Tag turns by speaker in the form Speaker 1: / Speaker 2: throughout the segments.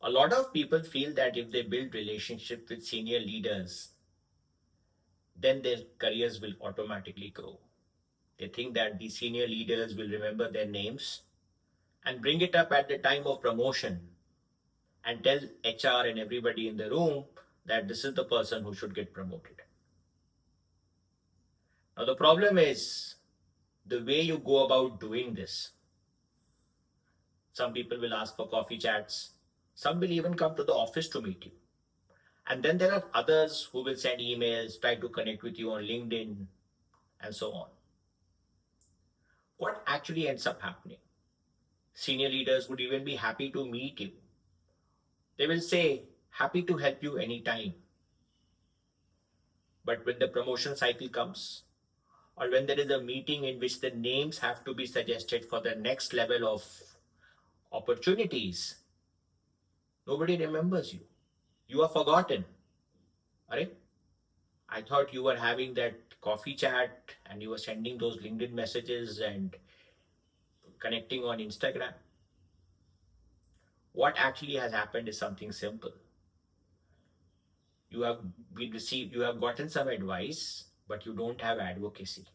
Speaker 1: A lot of people feel that if they build relationships with senior leaders, then their careers will automatically grow. They think that the senior leaders will remember their names and bring it up at the time of promotion and tell HR and everybody in the room that this is the person who should get promoted. Now, the problem is the way you go about doing this. Some people will ask for coffee chats, some will even come to the office to meet you. And then there are others who will send emails, try to connect with you on LinkedIn, and so on. What actually ends up happening? Senior leaders would even be happy to meet you. They will say, happy to help you anytime. But when the promotion cycle comes, or when there is a meeting in which the names have to be suggested for the next level of opportunities, nobody remembers you. You are forgotten. Right? I thought you were having that coffee chat and you were sending those LinkedIn messages and connecting on Instagram. What actually has happened is something simple. You have gotten some advice, but you don't have advocacy.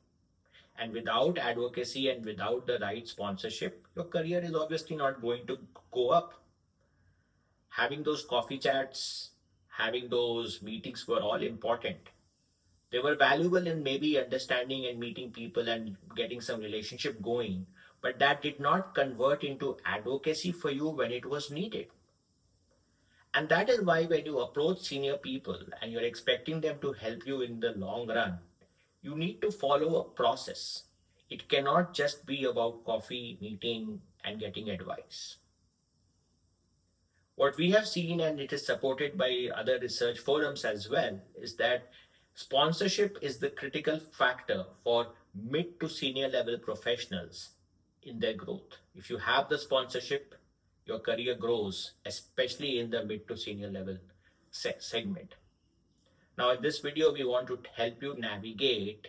Speaker 1: And without advocacy and without the right sponsorship, your career is obviously not going to go up. Having those coffee chats, having those meetings were all important. They were valuable in maybe understanding and meeting people and getting some relationship going, but that did not convert into advocacy for you when it was needed. And that is why when you approach senior people and you're expecting them to help you in the long run, you need to follow a process. It cannot just be about coffee, meeting, and getting advice. What we have seen, and it is supported by other research forums as well, is that sponsorship is the critical factor for mid to senior level professionals in their growth. If you have the sponsorship, your career grows, especially in the mid to senior level segment. Now, in this video, we want to help you navigate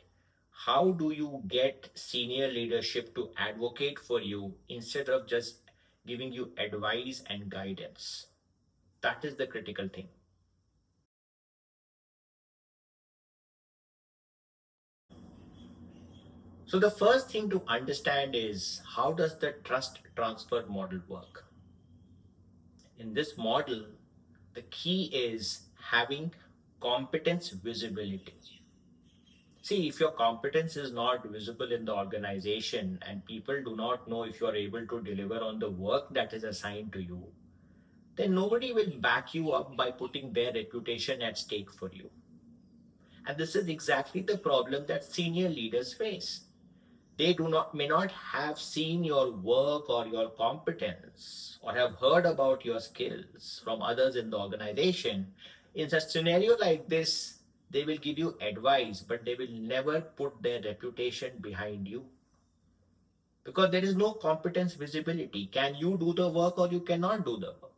Speaker 1: how do you get senior leadership to advocate for you instead of just giving you advice and guidance. That is the critical thing. So the first thing to understand is how does the trust transfer model work? In this model, the key is having competence visibility. See, if your competence is not visible in the organization and people do not know if you are able to deliver on the work that is assigned to you, then nobody will back you up by putting their reputation at stake for you. And this is exactly the problem that senior leaders face. They may not have seen your work or your competence or have heard about your skills from others in the organization. In such scenario like this, they will give you advice, but they will never put their reputation behind you because there is no competence visibility. Can you do the work or you cannot do the work?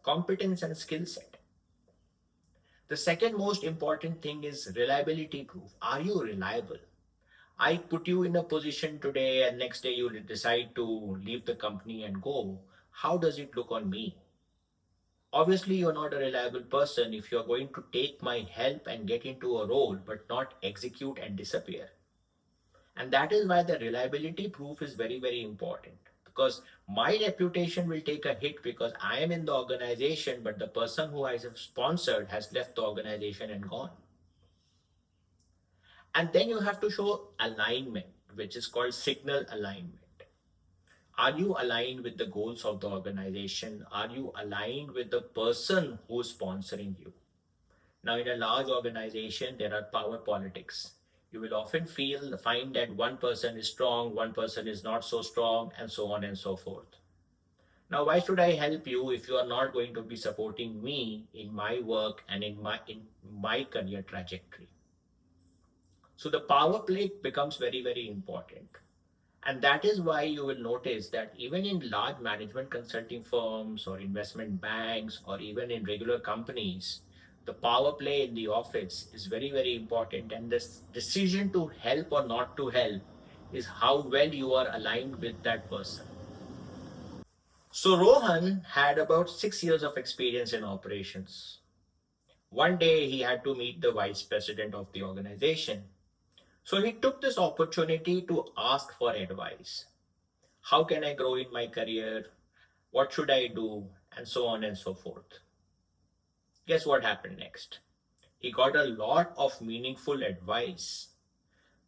Speaker 1: Competence and skill set. The second most important thing is reliability proof. Are you reliable? I put you in a position today and next day you decide to leave the company and go. How does it look on me? Obviously, you're not a reliable person if you're going to take my help and get into a role but not execute and disappear. And that is why the reliability proof is very, very important because my reputation will take a hit because I am in the organization, but the person who I have sponsored has left the organization and gone. And then you have to show alignment, which is called signal alignment. Are you aligned with the goals of the organization? Are you aligned with the person who is sponsoring you? Now, in a large organization, there are power politics. You will often find that one person is strong, one person is not so strong, and so on and so forth. Now, why should I help you if you are not going to be supporting me in my work and in my career trajectory? So the power play becomes very, very important. And that is why you will notice that even in large management consulting firms or investment banks or even in regular companies, the power play in the office is very, very important. And this decision to help or not to help is how well you are aligned with that person. So Rohan had about 6 years of experience in operations. One day he had to meet the vice president of the organization. So he took this opportunity to ask for advice. How can I grow in my career? What should I do? And so on and so forth. Guess what happened next? He got a lot of meaningful advice.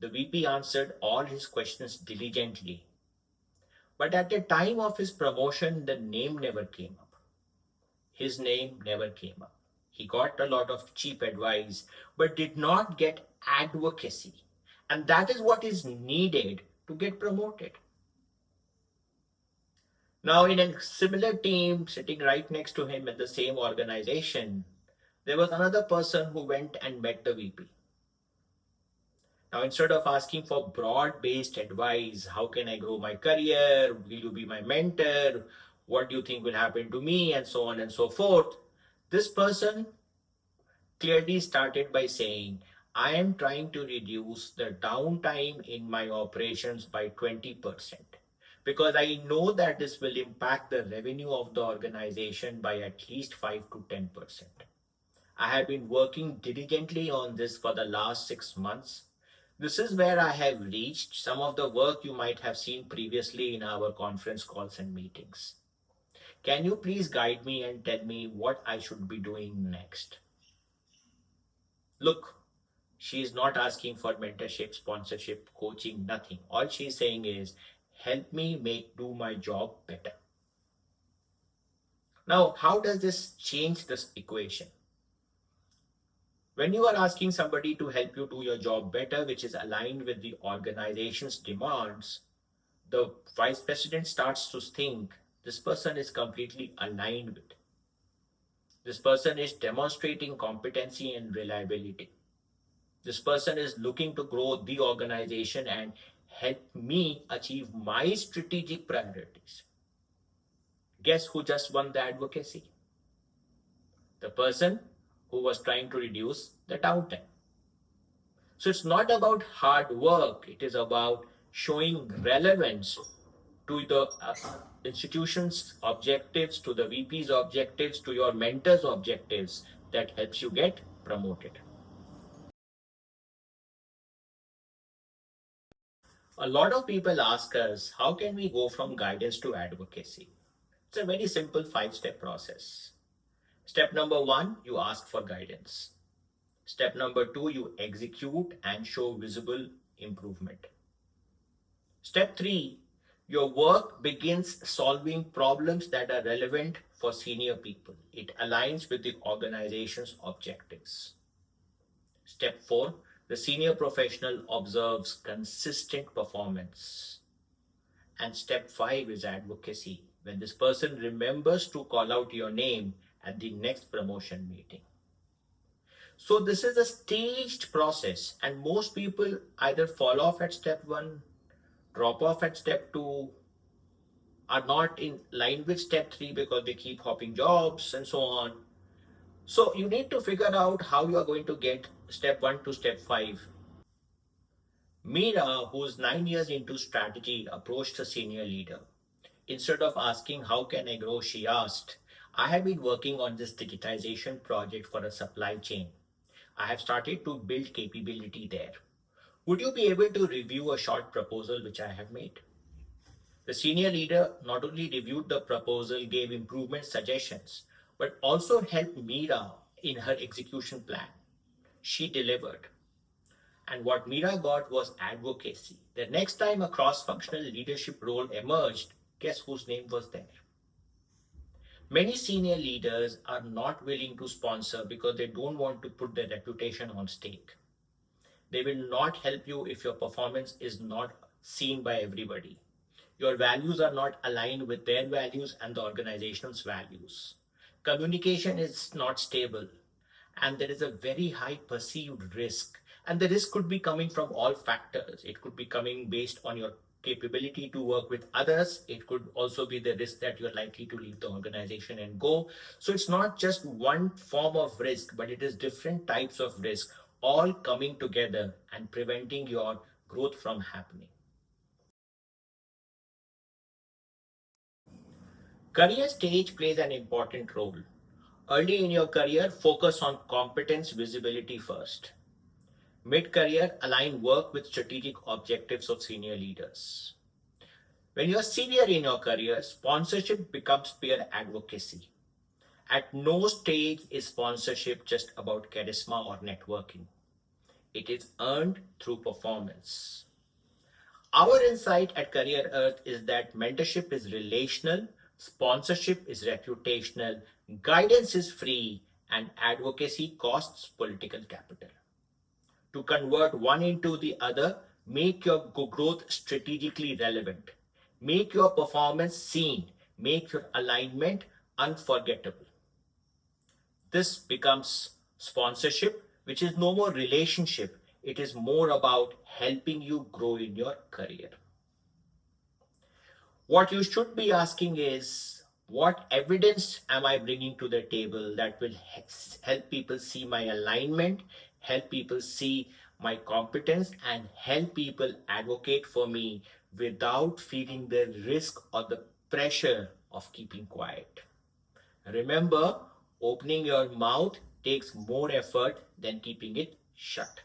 Speaker 1: The VP answered all his questions diligently. But at the time of his promotion, the name never came up. His name never came up. He got a lot of cheap advice, but did not get advocacy. And that is what is needed to get promoted. Now, in a similar team, sitting right next to him in the same organization, there was another person who went and met the VP. Now, instead of asking for broad based advice, how can I grow my career? Will you be my mentor? What do you think will happen to me? And so on and so forth. This person clearly started by saying, I am trying to reduce the downtime in my operations by 20% because I know that this will impact the revenue of the organization by at least 5 to 10%. I have been working diligently on this for the last 6 months. This is where I have reached some of the work you might have seen previously in our conference calls and meetings. Can you please guide me and tell me what I should be doing next? Look, she is not asking for mentorship, sponsorship, coaching, nothing. All she is saying is, help me do my job better. Now, how does this change this equation? When you are asking somebody to help you do your job better, which is aligned with the organization's demands, the vice president starts to think this person is completely aligned with. This person is demonstrating competency and reliability. This person is looking to grow the organization and help me achieve my strategic priorities. Guess who just won the advocacy? The person who was trying to reduce the downtime. So it's not about hard work, it is about showing relevance to the institution's objectives, to the VP's objectives, to your mentor's objectives that helps you get promoted. A lot of people ask us, how can we go from guidance to advocacy? It's a very simple 5-step process. Step number 1, you ask for guidance. Step number 2, you execute and show visible improvement. Step 3, your work begins solving problems that are relevant for senior people. It aligns with the organization's objectives. Step 4, the senior professional observes consistent performance. And step 5 is advocacy, when this person remembers to call out your name at the next promotion meeting. So this is a staged process, and most people either fall off at step 1, drop off at step 2, are not in line with step 3 because they keep hopping jobs and so on. So you need to figure out how you are going to get step 1 to step 5. Meera, who's 9 years into strategy, approached a senior leader. Instead of asking, how can I grow, she asked, I have been working on this digitization project for a supply chain. I have started to build capability there. Would you be able to review a short proposal which I have made? The senior leader not only reviewed the proposal, gave improvement suggestions, but also helped Meera in her execution plan. She delivered. And what Meera got was advocacy. The next time a cross functional leadership role emerged, guess whose name was there? Many senior leaders are not willing to sponsor because they don't want to put their reputation on stake. They will not help you if your performance is not seen by everybody. Your values are not aligned with their values and the organization's values. Communication is not stable, and there is a very high perceived risk. And the risk could be coming from all factors. It could be coming based on your capability to work with others. It could also be the risk that you're likely to leave the organization and go. So it's not just one form of risk, but it is different types of risk all coming together and preventing your growth from happening. Career stage plays an important role. Early in your career, focus on competence visibility first. Mid-career, align work with strategic objectives of senior leaders. When you're senior in your career, sponsorship becomes peer advocacy. At no stage is sponsorship just about charisma or networking. It is earned through performance. Our insight at Career Earth is that mentorship is relational, sponsorship is reputational, guidance is free, and advocacy costs political capital. To convert one into the other, make your growth strategically relevant, make your performance seen, make your alignment unforgettable. This becomes sponsorship, which is no more relationship, it is more about helping you grow in your career. What you should be asking is, what evidence am I bringing to the table that will help people see my alignment, help people see my competence, and help people advocate for me without feeling the risk or the pressure of keeping quiet? Remember, opening your mouth takes more effort than keeping it shut.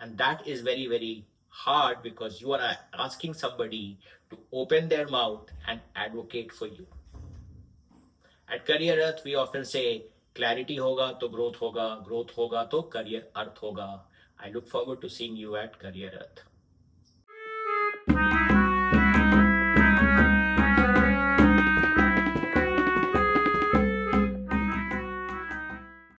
Speaker 1: And that is very, very hard because you are asking somebody to open their mouth and advocate for you. At Career Earth, we often say, clarity hoga to growth hoga to career earth hoga. I look forward to seeing you at Career Earth.